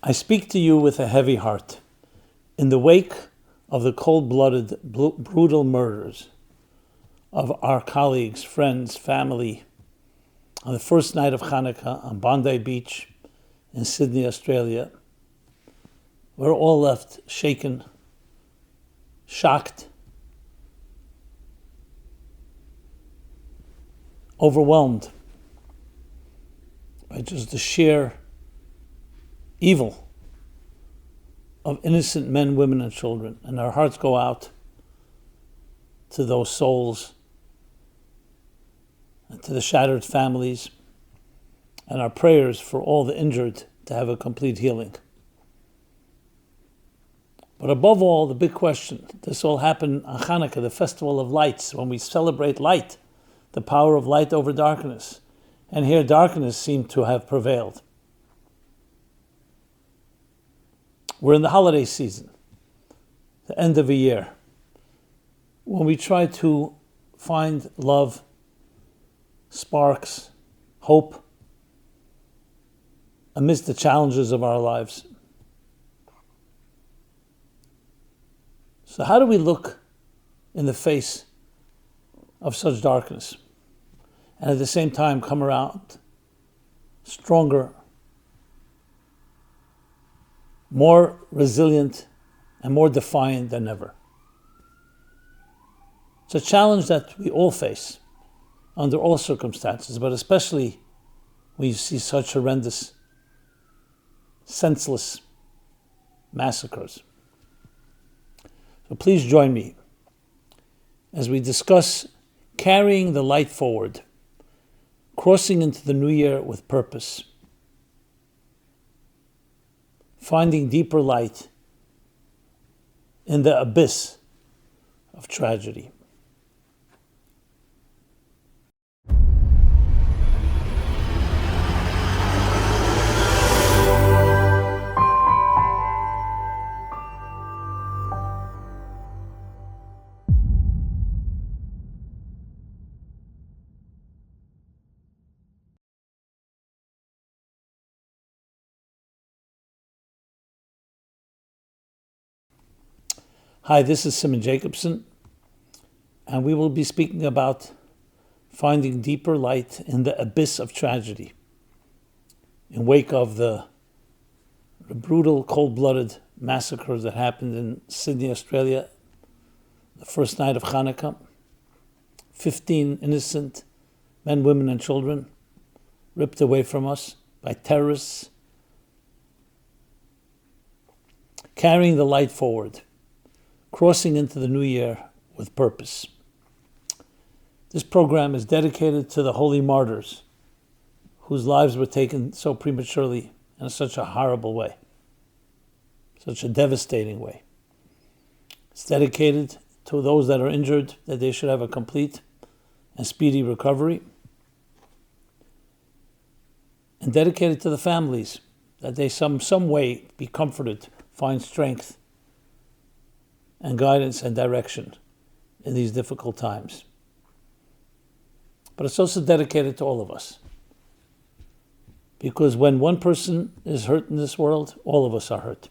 I speak to you with a heavy heart. In the wake of the cold-blooded, brutal murders of our colleagues, friends, family, on the first night of Hanukkah on Bondi Beach in Sydney, Australia, we're all left shaken, shocked, overwhelmed by just the sheer evil of innocent men, women, and children. And our hearts go out to those souls and to the shattered families, and our prayers for all the injured to have a complete healing. But above all, the big question, this all happened on Hanukkah, the festival of lights, when we celebrate light, the power of light over darkness. And here darkness seemed to have prevailed. We're in the holiday season, the end of a year, when we try to find love, sparks, hope amidst the challenges of our lives. So how do we look in the face of such darkness and at the same time come around stronger, more resilient, and more defiant than ever? It's a challenge that we all face under all circumstances, but especially when you see such horrendous, senseless massacres. So please join me as we discuss carrying the light forward, crossing into the new year with purpose, finding deeper light in the abyss of tragedy. Hi, this is Simon Jacobson, and we will be speaking about finding deeper light in the abyss of tragedy in wake of the brutal, cold-blooded massacres that happened in Sydney, Australia, the first night of Hanukkah. 15 innocent men, women, and children ripped away from us by terrorists. Carrying the light forward, crossing into the new year with purpose. This program is dedicated to the holy martyrs whose lives were taken so prematurely in such a horrible way, such a devastating way. It's dedicated to those that are injured, that they should have a complete and speedy recovery, and dedicated to the families, that they some way be comforted, find strength and guidance and direction in these difficult times. But it's also dedicated to all of us. Because when one person is hurt in this world, all of us are hurt.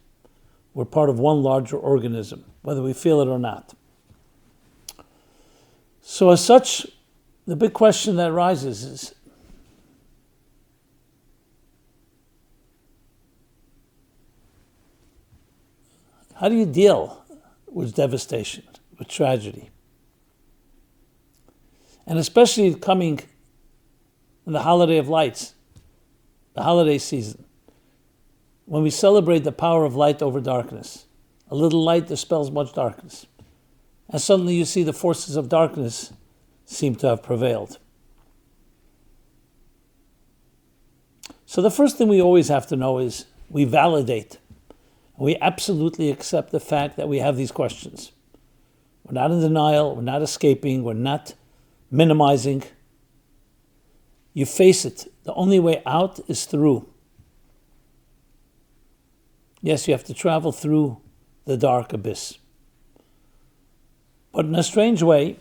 We're part of one larger organism, whether we feel it or not. So as such, the big question that arises is, how do you deal with devastation, with tragedy? And especially coming in the holiday of lights, the holiday season, when we celebrate the power of light over darkness. A little light dispels much darkness. And suddenly you see the forces of darkness seem to have prevailed. So the first thing we always have to know is we validate. We absolutely accept the fact that we have these questions. We're not in denial, we're not escaping, we're not minimizing. You face it. The only way out is through. Yes, you have to travel through the dark abyss. But in a strange way,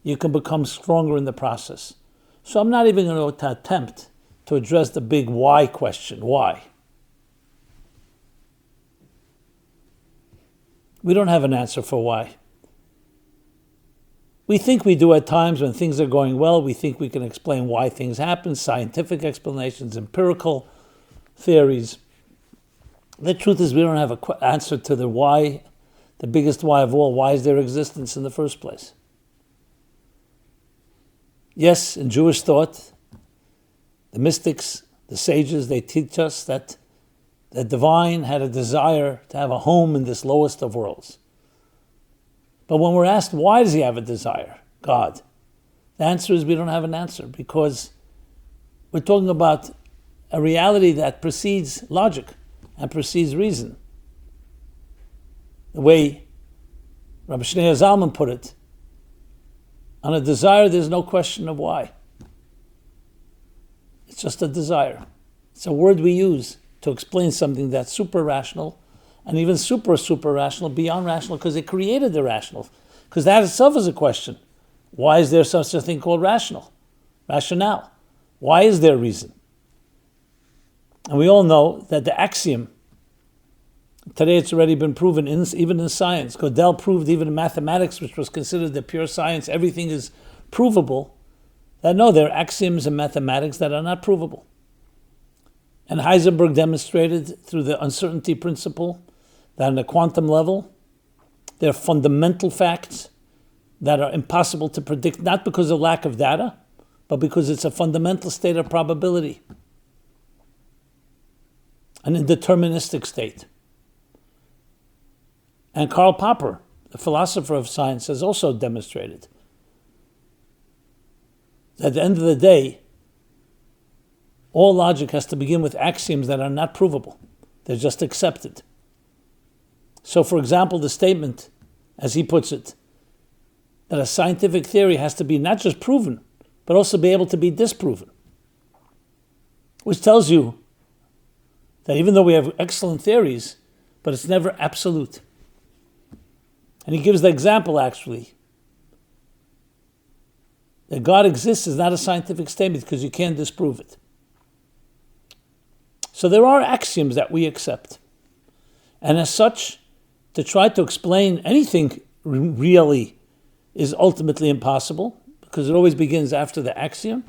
you can become stronger in the process. So I'm not even going to attempt to address the big why question. Why? We don't have an answer for why. We think we do at times when things are going well. We think we can explain why things happen, scientific explanations, empirical theories. The truth is we don't have an answer to the why, the biggest why of all. Why is there existence in the first place? Yes, in Jewish thought, the mystics, the sages, they teach us that the divine had a desire to have a home in this lowest of worlds. But when we're asked, why does he have a desire, God? The answer is we don't have an answer, because we're talking about a reality that precedes logic and precedes reason. The way Rabbi Shneur Zalman put it, on a desire there's no question of why. It's just a desire. It's a word we use to explain something that's super rational, and even super rational, beyond rational, because it created the rational. Because that itself is a question. Why is there such a thing called rationale? Why is there reason? And we all know that the axiom, today it's already been proven, even in science. Gödel proved even in mathematics, which was considered the pure science, everything is provable, that no, there are axioms in mathematics that are not provable. And Heisenberg demonstrated through the uncertainty principle that on the quantum level, there are fundamental facts that are impossible to predict, not because of lack of data, but because it's a fundamental state of probability, an indeterministic state. And Karl Popper, the philosopher of science, has also demonstrated that at the end of the day, all logic has to begin with axioms that are not provable. They're just accepted. So, for example, the statement, as he puts it, that a scientific theory has to be not just proven, but also be able to be disproven, which tells you that even though we have excellent theories, but it's never absolute. And he gives the example, actually, that God exists is not a scientific statement because you can't disprove it. So there are axioms that we accept. And as such, to try to explain anything really is ultimately impossible, because it always begins after the axiom,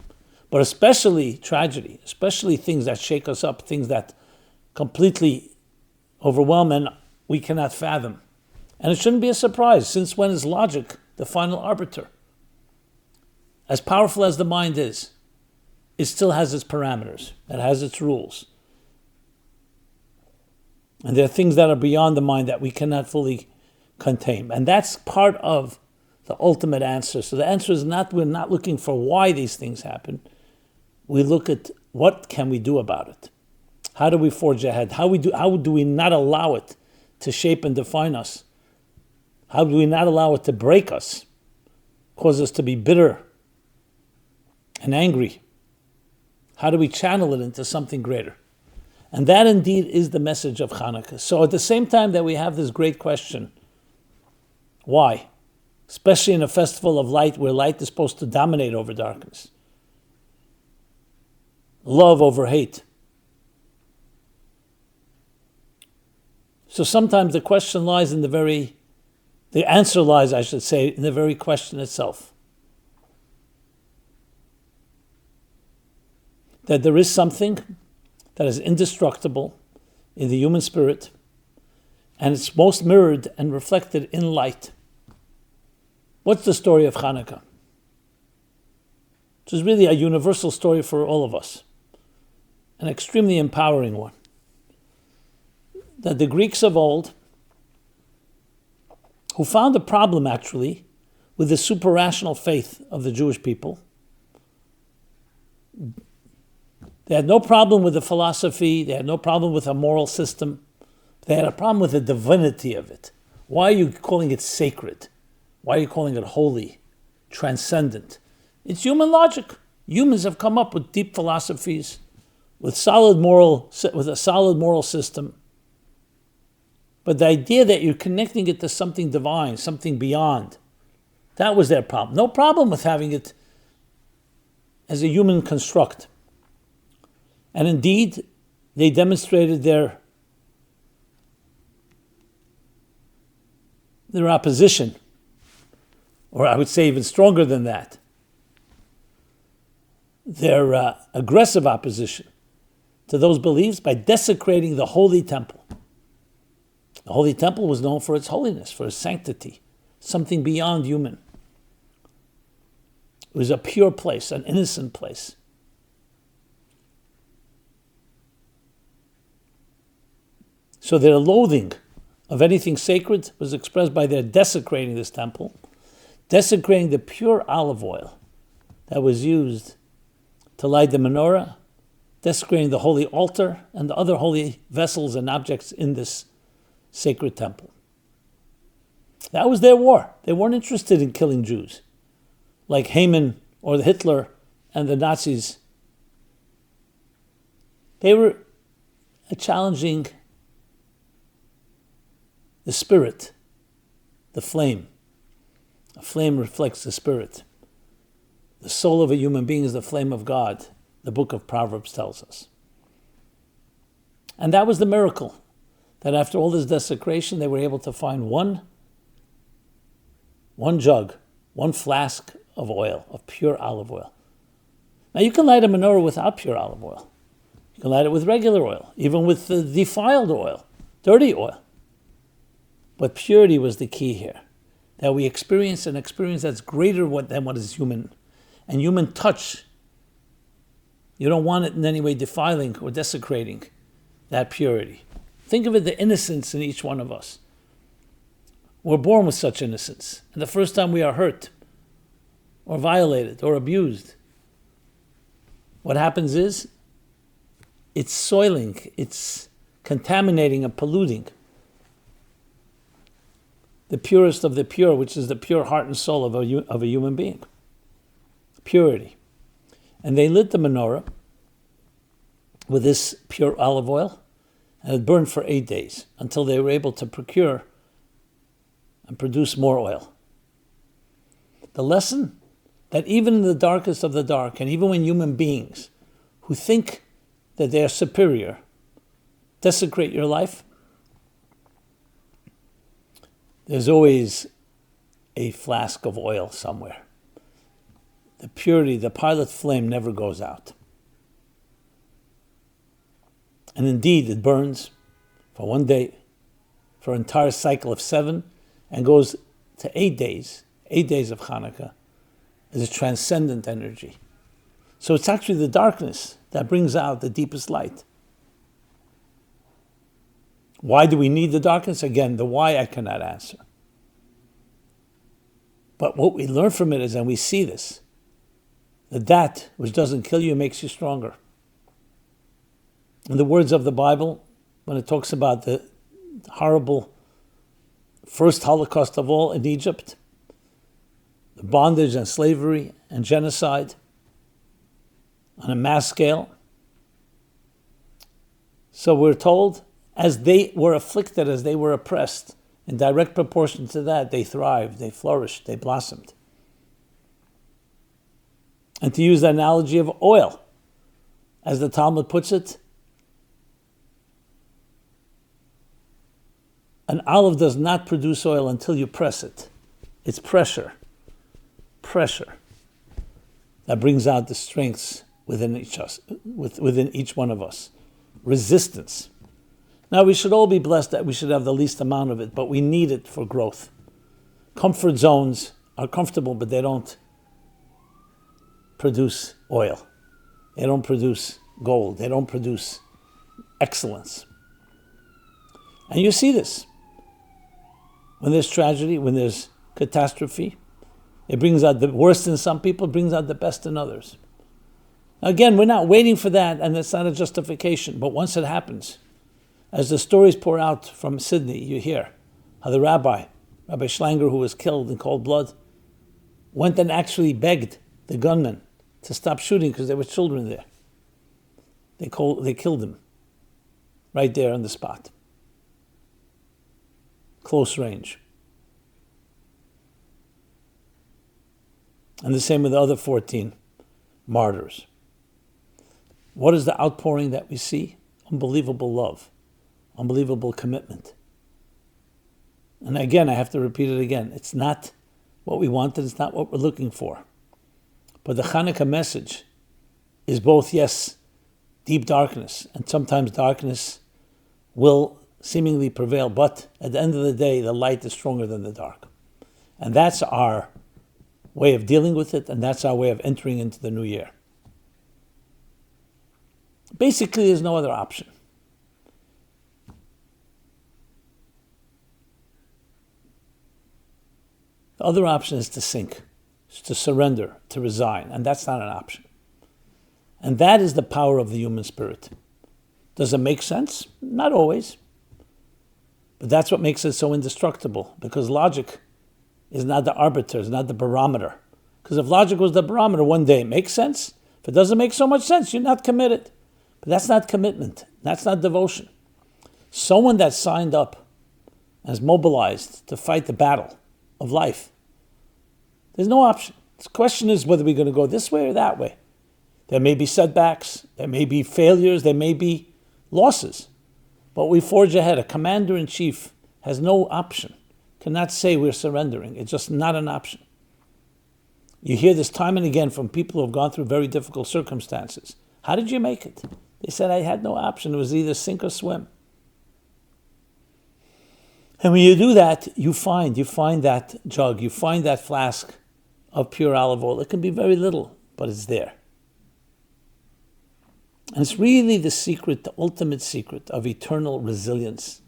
but especially tragedy, especially things that shake us up, things that completely overwhelm and we cannot fathom. And it shouldn't be a surprise. Since when is logic the final arbiter? As powerful as the mind is, it still has its parameters, it has its rules. And there are things that are beyond the mind that we cannot fully contain. And that's part of the ultimate answer. So the answer is not, we're not looking for why these things happen. We look at what can we do about it? How do we forge ahead? How do we not allow it to shape and define us? How do we not allow it to break us, cause us to be bitter and angry? How do we channel it into something greater? And that indeed is the message of Hanukkah. So at the same time that we have this great question, why? Especially in a festival of light where light is supposed to dominate over darkness. Love over hate. So sometimes the question lies in the answer lies, I should say, in the very question itself. That there is something that is indestructible in the human spirit, and it's most mirrored and reflected in light. What's the story of Hanukkah? Which is really a universal story for all of us, an extremely empowering one. That the Greeks of old, who found a problem actually with the super-rational faith of the Jewish people, they had no problem with the philosophy, they had no problem with a moral system, they had a problem with the divinity of it. Why are you calling it sacred? Why are you calling it holy, transcendent? It's human logic. Humans have come up with deep philosophies, with a solid moral system. But the idea that you're connecting it to something divine, something beyond, that was their problem. No problem with having it as a human construct. And indeed, they demonstrated their their opposition, or I would say even stronger than that, their aggressive opposition to those beliefs by desecrating the Holy Temple. The Holy Temple was known for its holiness, for its sanctity, something beyond human. It was a pure place, an innocent place. So their loathing of anything sacred was expressed by their desecrating this temple, desecrating the pure olive oil that was used to light the menorah, desecrating the holy altar and the other holy vessels and objects in this sacred temple. That was their war. They weren't interested in killing Jews, like Haman or the Hitler and the Nazis. They were challenging the spirit, the flame. A flame reflects the spirit. The soul of a human being is the flame of God, the book of Proverbs tells us. And that was the miracle, that after all this desecration, they were able to find one jug, one flask of oil, of pure olive oil. Now you can light a menorah without pure olive oil. You can light it with regular oil, even with the defiled oil, dirty oil. But purity was the key here, that we experience an experience that's greater than what is human. And human touch, you don't want it in any way defiling or desecrating that purity. Think of it, the innocence in each one of us. We're born with such innocence. And the first time we are hurt or violated or abused, what happens is it's soiling, it's contaminating and polluting the purest of the pure, which is the pure heart and soul of a human being. Purity. And they lit the menorah with this pure olive oil, and it burned for 8 days until they were able to procure and produce more oil. The lesson that even in the darkest of the dark, and even when human beings who think that they are superior desecrate your life, there's always a flask of oil somewhere. The purity, the pilot flame never goes out. And indeed, it burns for 1 day, for an entire cycle of 7, and goes to 8 days. 8 days of Hanukkah is a transcendent energy. So it's actually the darkness that brings out the deepest light. Why do we need the darkness? Again, the why I cannot answer. But what we learn from it is, and we see this, that which doesn't kill you makes you stronger. In the words of the Bible, when it talks about the horrible first Holocaust of all in Egypt, the bondage and slavery and genocide on a mass scale. So we're told, as they were afflicted, as they were oppressed, in direct proportion to that, they thrived, they flourished, they blossomed. And to use the analogy of oil, as the Talmud puts it, an olive does not produce oil until you press it. It's pressure that brings out the strengths within each one of us. Resistance. Now, we should all be blessed that we should have the least amount of it, but we need it for growth. Comfort zones are comfortable, but they don't produce oil. They don't produce gold. They don't produce excellence. And you see this. When there's tragedy, when there's catastrophe, it brings out the worst in some people, it brings out the best in others. Again, we're not waiting for that, and it's not a justification, but once it happens, as the stories pour out from Sydney, you hear how the Rabbi Schlanger, who was killed in cold blood, went and actually begged the gunmen to stop shooting because there were children there. They killed him right there on the spot. Close range. And the same with the other 14 martyrs. What is the outpouring that we see? Unbelievable love, unbelievable commitment. And again, I have to repeat it again. It's not what we wanted. It's not what we're looking for. But the Hanukkah message is both, yes, deep darkness, and sometimes darkness will seemingly prevail, but at the end of the day, the light is stronger than the dark. And that's our way of dealing with it, and that's our way of entering into the new year. Basically, there's no other option. The other option is to sink, is to surrender, to resign, and that's not an option. And that is the power of the human spirit. Does it make sense? Not always. But that's what makes it so indestructible, because logic is not the arbiter, it's not the barometer. Because if logic was the barometer, one day it makes sense. If it doesn't make so much sense, you're not committed. But that's not commitment. That's not devotion. Someone that signed up and is mobilized to fight the battle of life, there's no option. The question is whether we're going to go this way or that way. There may be setbacks, there may be failures, there may be losses. But we forge ahead. A commander-in-chief has no option, cannot say we're surrendering. It's just not an option. You hear this time and again from people who have gone through very difficult circumstances. How did you make it? They said, I had no option. It was either sink or swim. And when you do that, you find that jug, you find that flask of pure olive oil. It can be very little, but it's there. And it's really the secret, the ultimate secret of eternal resilience.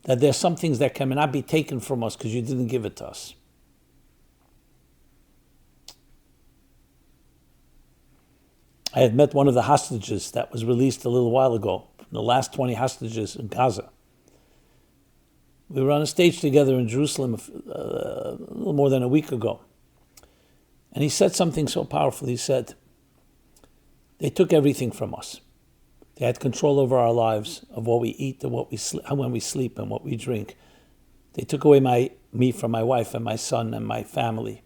That there's some things that cannot be taken from us because you didn't give it to us. I had met one of the hostages that was released a little while ago, the last 20 hostages in Gaza. We were on a stage together in Jerusalem a little more than a week ago. And he said something so powerful. He said, they took everything from us. They had control over our lives, of what we eat and what we when we sleep and what we drink. They took away me from my wife and my son and my family.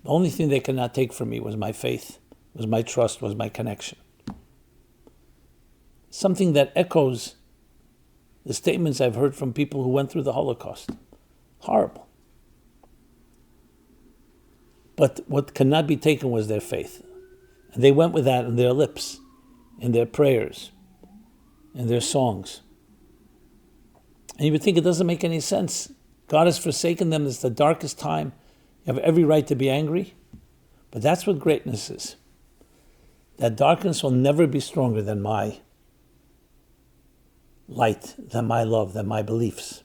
The only thing they could not take from me was my faith, was my trust, was my connection. Something that echoes the statements I've heard from people who went through the Holocaust. Horrible. But what cannot be taken was their faith. And they went with that on their lips, in their prayers, in their songs. And you would think it doesn't make any sense. God has forsaken them. It's the darkest time. You have every right to be angry. But that's what greatness is. That darkness will never be stronger than my light, than my love, than my beliefs.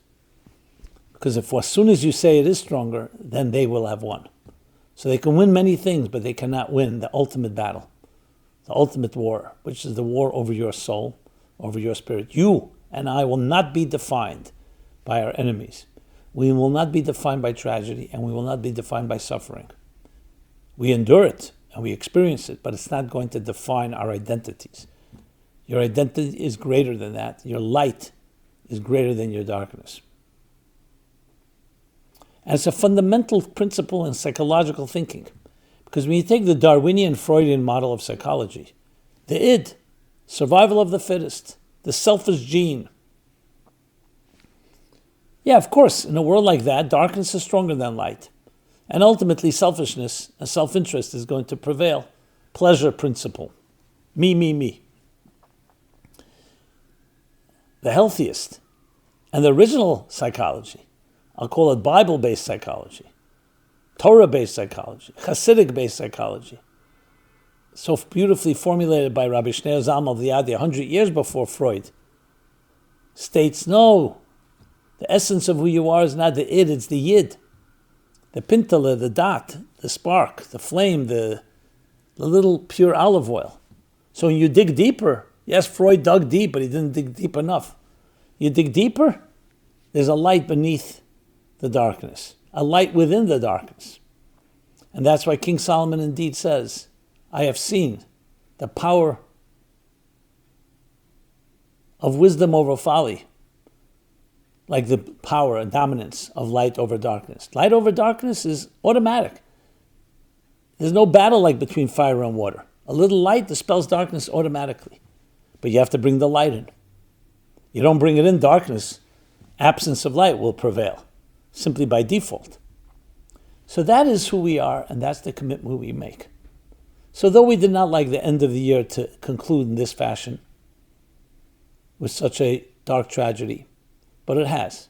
Because if as soon as you say it is stronger, then they will have won. So they can win many things, but they cannot win the ultimate battle, the ultimate war, which is the war over your soul, over your spirit. You and I will not be defined by our enemies. We will not be defined by tragedy, and we will not be defined by suffering. We endure it, and we experience it, but it's not going to define our identities. Your identity is greater than that. Your light is greater than your darkness. And it's a fundamental principle in psychological thinking. Because when you take the Darwinian Freudian model of psychology, the id, survival of the fittest, the selfish gene. Yeah, of course, in a world like that, darkness is stronger than light. And ultimately, selfishness and self-interest is going to prevail. Pleasure principle. Me, me, me. The healthiest and the original psychology, I'll call it Bible-based psychology, Torah-based psychology, Hasidic-based psychology, so beautifully formulated by Rabbi Shneur Zalman of Liadi 100 years before Freud, states, no, the essence of who you are is not the id, it's the yid, the pintala, the dot, the spark, the flame, the little pure olive oil. So when you dig deeper, yes, Freud dug deep, but he didn't dig deep enough. You dig deeper, there's a light beneath the darkness, a light within the darkness. And that's why King Solomon indeed says, I have seen the power of wisdom over folly, like the power and dominance of light over darkness. Light over darkness is automatic. There's no battle like between fire and water. A little light dispels darkness automatically. But you have to bring the light in. You don't bring it in, darkness absence of light will prevail, simply by default. So that is who we are, and that's the commitment we make. So though we did not like the end of the year to conclude in this fashion, with such a dark tragedy, but it has.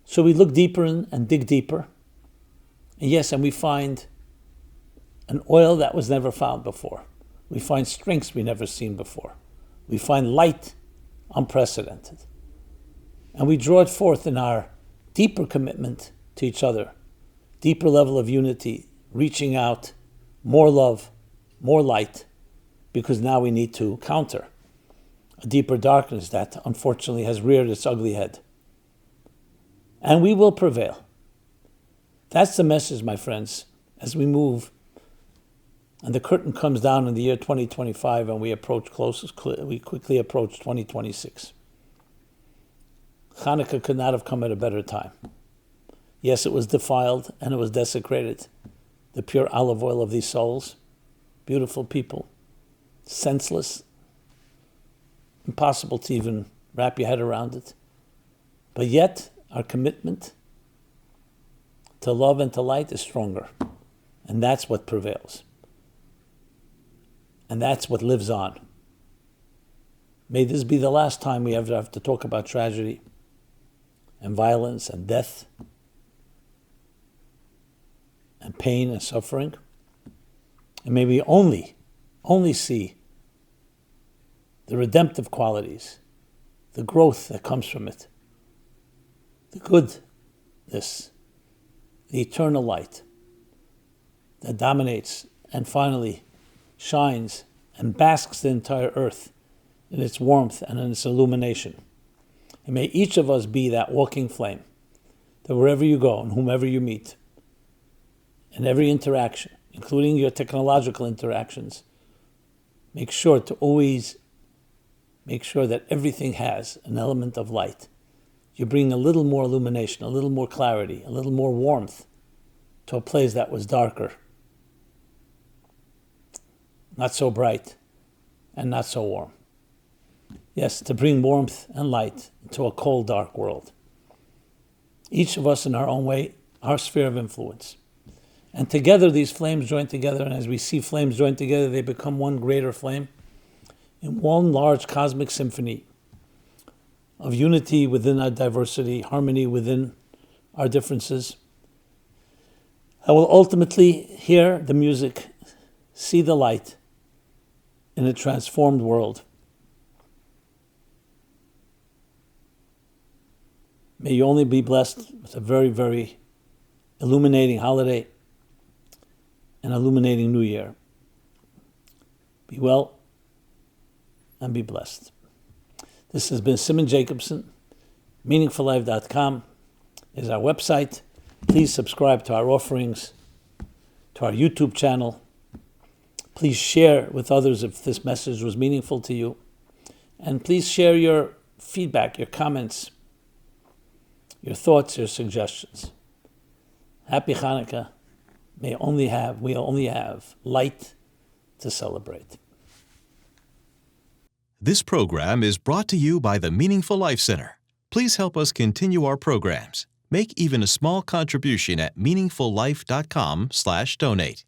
So we look deeper and dig deeper. And yes, and we find an oil that was never found before. We find strengths we never seen before. We find light unprecedented. And we draw it forth in our deeper commitment to each other, deeper level of unity, reaching out, more love, more light, because now we need to counter a deeper darkness that unfortunately has reared its ugly head. And we will prevail. That's the message, my friends, as we move and the curtain comes down in the year 2025 and we quickly approach 2026. Hanukkah could not have come at a better time. Yes, it was defiled and it was desecrated. The pure olive oil of these souls, beautiful people, senseless, impossible to even wrap your head around it. But yet, our commitment to love and to light is stronger. And that's what prevails. And that's what lives on. May this be the last time we ever have to talk about tragedy and violence and death and pain and suffering. And may we only see the redemptive qualities, the growth that comes from it, the goodness, the eternal light that dominates and finally shines and basks the entire earth in its warmth and in its illumination. And may each of us be that walking flame, that wherever you go and whomever you meet, in every interaction, including your technological interactions, make sure to always make sure that everything has an element of light. You bring a little more illumination, a little more clarity, a little more warmth to a place that was darker, not so bright, and not so warm. Yes, to bring warmth and light into a cold, dark world. Each of us in our own way, our sphere of influence. And together these flames join together, and as we see flames join together, they become one greater flame in one large cosmic symphony of unity within our diversity, harmony within our differences. I will ultimately hear the music, see the light in a transformed world. May you only be blessed with a very, very illuminating holiday, an illuminating new year. Be well and be blessed. This has been Simon Jacobson. MeaningfulLife.com is our website. Please subscribe to our offerings, to our YouTube channel. Please share with others if this message was meaningful to you. And please share your feedback, your comments, your thoughts, your suggestions. Happy Hanukkah. We only have light to celebrate. This program is brought to you by the Meaningful Life Center. Please help us continue our programs. Make even a small contribution at meaningfullife.com/donate.